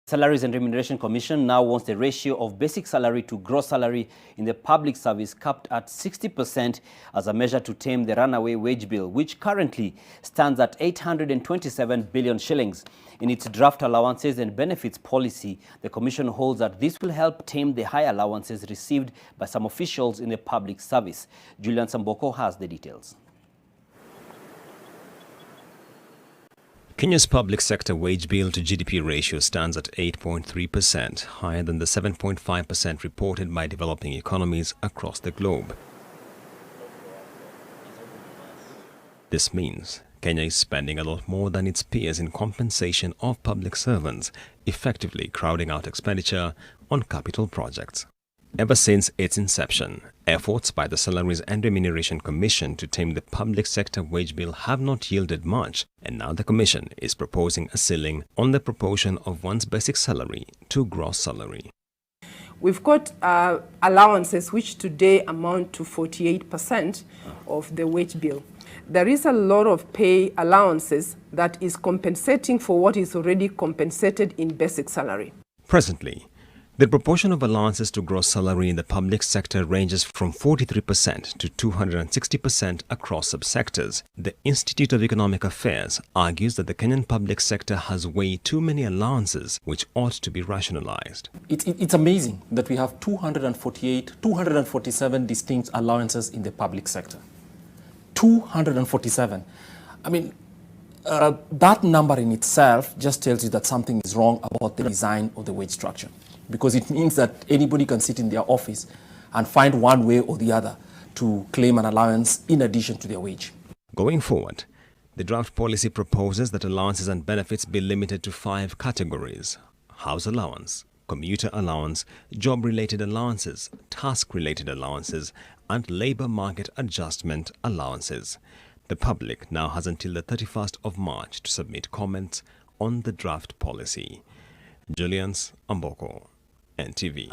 Salaries and Remuneration Commission now wants the ratio of basic salary to gross salary in the public service capped at 60% as a measure to tame the runaway wage bill, which currently stands at 827 billion shillings. In its draft allowances and benefits policy, the Commission holds that this will help tame the high allowances received by some officials in the public service. Julian Samboko has the details. Kenya's public sector wage bill to GDP ratio stands at 8.3%, higher than the 7.5% reported by developing economies across the globe. This means Kenya is spending a lot more than its peers in compensation of public servants, effectively crowding out expenditure on capital projects. Ever since its inception, efforts by the Salaries and Remuneration Commission to tame the public sector wage bill have not yielded much, and now the Commission is proposing a ceiling on the proportion of one's basic salary to gross salary. We've got allowances which today amount to 48% of the wage bill. There is a lot of pay allowances that is compensating for what is already compensated in basic salary. Presently, the proportion of allowances to gross salary in the public sector ranges from 43% to 260% across subsectors. The Institute of Economic Affairs argues that the Kenyan public sector has way too many allowances which ought to be rationalized. It's amazing that we have 247 distinct allowances in the public sector. 247. I mean, that number in itself just tells you that something is wrong about the design of the wage structure, because it means that anybody can sit in their office and find one way or the other to claim an allowance in addition to their wage. Going forward, the draft policy proposes that allowances and benefits be limited to 5 categories: house allowance, commuter allowance, job-related allowances, task-related allowances, and labor market adjustment allowances. The public now has until the 31st of March to submit comments on the draft policy. Julian Samboko, NTV.